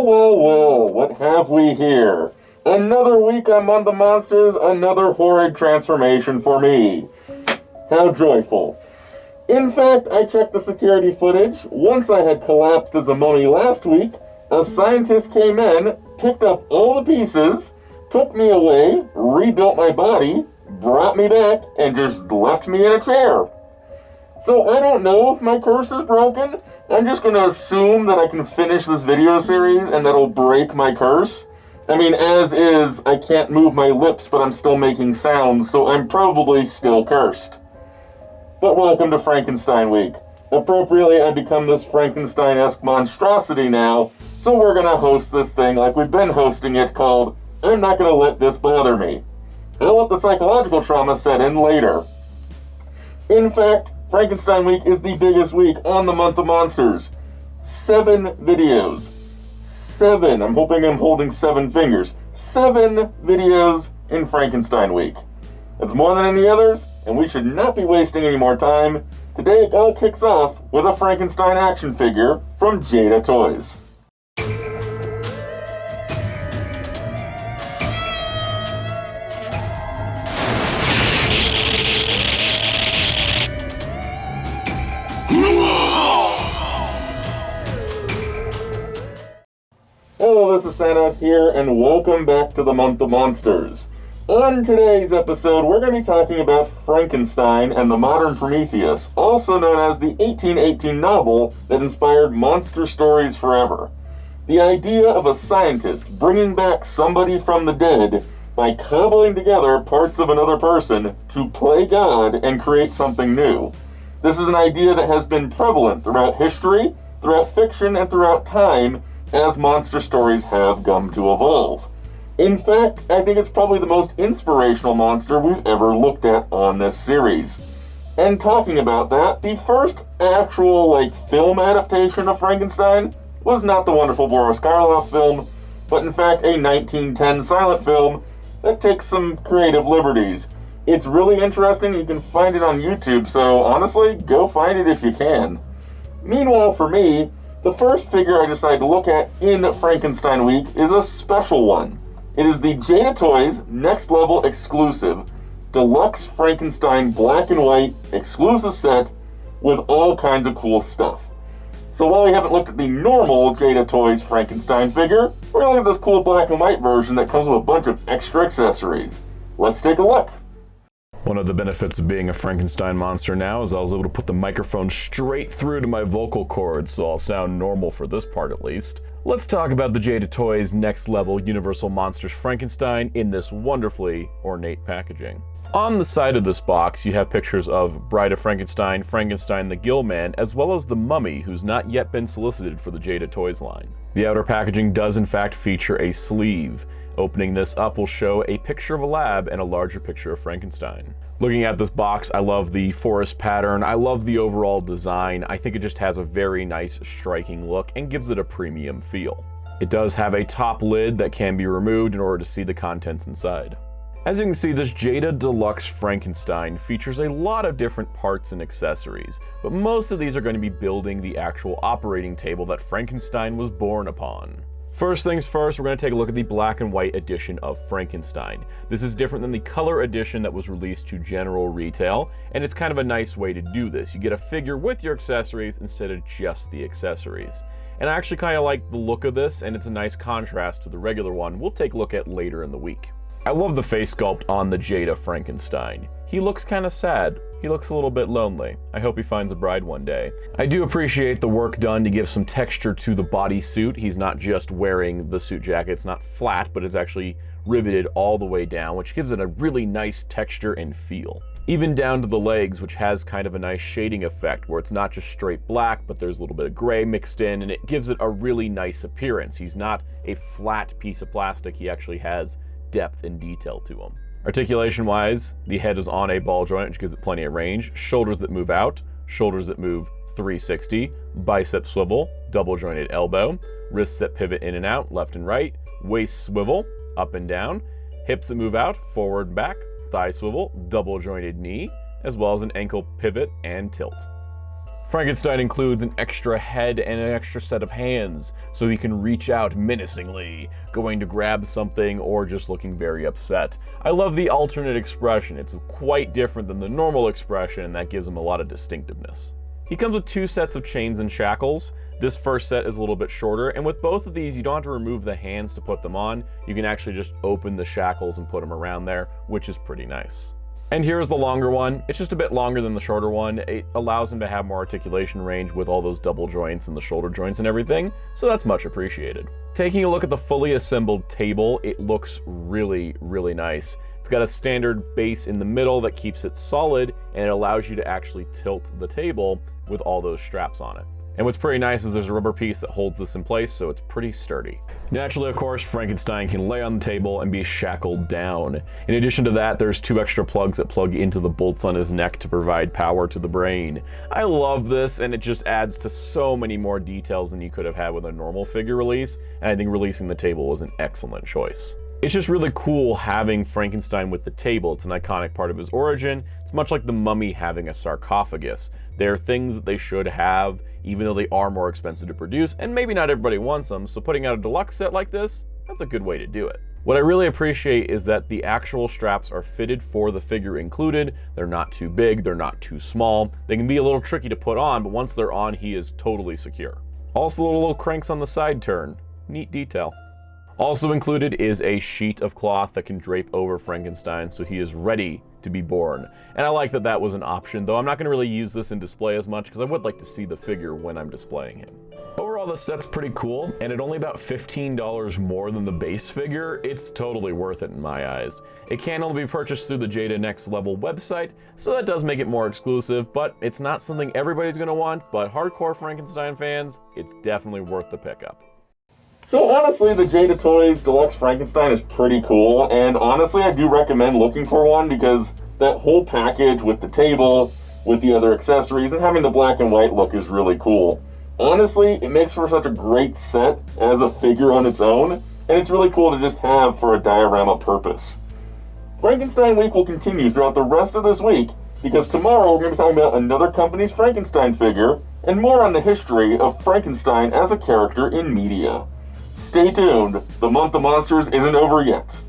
Well, what have we here? Another week among the monsters, another horrid transformation for me. How joyful. In fact, I checked the security footage. Once I had collapsed as a mummy last week, a scientist came in, picked up all the pieces, took me away, rebuilt my body, brought me back, and just left me in a chair. So I don't know if my curse is broken. I'm just going to assume that I can finish this video series and that'll break my curse. I mean, as is, I can't move my lips, but I'm still making sounds, so I'm probably still cursed. But welcome to Frankenstein Week. Appropriately, I become this Frankenstein-esque monstrosity now, so we're going to host this thing like we've been hosting it, called I'm Not Going to Let This Bother Me. I'll let the psychological trauma set in later. In fact, Frankenstein Week is the biggest week on the month of monsters. 7 videos. 7. I'm hoping I'm holding 7 fingers. 7 videos in Frankenstein Week. It's more than any others, and we should not be wasting any more time. Today it all kicks off with a Frankenstein action figure from Jada Toys. Hello, this is Soundout here, and welcome back to the month of monsters. On today's episode, we're going to be talking about Frankenstein and the Modern Prometheus, also known as the 1818 novel that inspired monster stories forever. The idea of a scientist bringing back somebody from the dead by cobbling together parts of another person to play God and create something new. This is an idea that has been prevalent throughout history, throughout fiction, and throughout time, as monster stories have come to evolve. In fact, I think it's probably the most inspirational monster we've ever looked at on this series. And talking about that, the first actual, film adaptation of Frankenstein was not the wonderful Boris Karloff film, but in fact a 1910 silent film that takes some creative liberties. It's really interesting, you can find it on YouTube, so honestly, go find it if you can. Meanwhile, for me, the first figure I decided to look at in Frankenstein Week is a special one. It is the Jada Toys Next Level exclusive Deluxe Frankenstein black and white exclusive set with all kinds of cool stuff. So while we haven't looked at the normal Jada Toys Frankenstein figure, we're going to look at this cool black and white version that comes with a bunch of extra accessories. Let's take a look. One of the benefits of being a Frankenstein monster now is I was able to put the microphone straight through to my vocal cords, so I'll sound normal for this part at least. Let's talk about the Jada Toys Next Level Universal Monsters Frankenstein in this wonderfully ornate packaging. On the side of this box, you have pictures of Bride of Frankenstein, Frankenstein the Gill Man, as well as the Mummy, who's not yet been solicited for the Jada Toys line. The outer packaging does in fact feature a sleeve. Opening this up will show a picture of a lab and a larger picture of Frankenstein. Looking at this box, I love the forest pattern, I love the overall design, I think it just has a very nice striking look and gives it a premium feel. It does have a top lid that can be removed in order to see the contents inside. As you can see, this Jada Deluxe Frankenstein features a lot of different parts and accessories, but most of these are going to be building the actual operating table that Frankenstein was born upon. First things first, we're going to take a look at the black and white edition of Frankenstein. This is different than the color edition that was released to general retail, and it's kind of a nice way to do this. You get a figure with your accessories instead of just the accessories. And I actually kind of like the look of this, and it's a nice contrast to the regular one we'll take a look at later in the week. I love the face sculpt on the Jada Frankenstein. He looks kind of sad. He looks a little bit lonely. I hope he finds a bride one day. I do appreciate the work done to give some texture to the bodysuit. He's not just wearing the suit jacket. It's not flat, but it's actually riveted all the way down, which gives it a really nice texture and feel. Even down to the legs, which has kind of a nice shading effect where it's not just straight black, but there's a little bit of gray mixed in, and it gives it a really nice appearance. He's not a flat piece of plastic. He actually has depth and detail to him. Articulation wise, the head is on a ball joint, which gives it plenty of range. Shoulders that move out, shoulders that move 360, bicep swivel, double jointed elbow, wrists that pivot in and out, left and right, waist swivel, up and down, hips that move out, forward and back, thigh swivel, double jointed knee, as well as an ankle pivot and tilt. Frankenstein includes an extra head and an extra set of hands, so he can reach out menacingly, going to grab something or just looking very upset. I love the alternate expression. It's quite different than the normal expression, and that gives him a lot of distinctiveness. He comes with 2 sets of chains and shackles. This first set is a little bit shorter, and with both of these, you don't have to remove the hands to put them on. You can actually just open the shackles and put them around there, which is pretty nice. And here's the longer one. It's just a bit longer than the shorter one. It allows him to have more articulation range with all those double joints and the shoulder joints and everything, so that's much appreciated. Taking a look at the fully assembled table, it looks really, really nice. It's got a standard base in the middle that keeps it solid, and it allows you to actually tilt the table with all those straps on it. And what's pretty nice is there's a rubber piece that holds this in place, so it's pretty sturdy. Naturally, of course, Frankenstein can lay on the table and be shackled down. In addition to that, there's 2 extra plugs that plug into the bolts on his neck to provide power to the brain. I love this, and it just adds to so many more details than you could have had with a normal figure release, and I think releasing the table was an excellent choice. It's just really cool having Frankenstein with the table. It's an iconic part of his origin. It's much like the mummy having a sarcophagus. They're things that they should have, even though they are more expensive to produce, and maybe not everybody wants them, so putting out a deluxe set like this, that's a good way to do it. What I really appreciate is that the actual straps are fitted for the figure included. They're not too big, they're not too small. They can be a little tricky to put on, but once they're on, he is totally secure. Also, little cranks on the side turn. Neat detail. Also included is a sheet of cloth that can drape over Frankenstein so he is ready to be born. And I like that that was an option, though I'm not going to really use this in display as much because I would like to see the figure when I'm displaying him. Overall, this set's pretty cool, and at only about $15 more than the base figure, it's totally worth it in my eyes. It can only be purchased through the Jada Next Level website, so that does make it more exclusive, but it's not something everybody's going to want, but hardcore Frankenstein fans, it's definitely worth the pickup. So honestly, the Jada Toys Deluxe Frankenstein is pretty cool, and honestly, I do recommend looking for one because that whole package with the table, with the other accessories, and having the black and white look is really cool. Honestly, it makes for such a great set as a figure on its own, and it's really cool to just have for a diorama purpose. Frankenstein Week will continue throughout the rest of this week, because tomorrow we're going to be talking about another company's Frankenstein figure, and more on the history of Frankenstein as a character in media. Stay tuned, the month of monsters isn't over yet.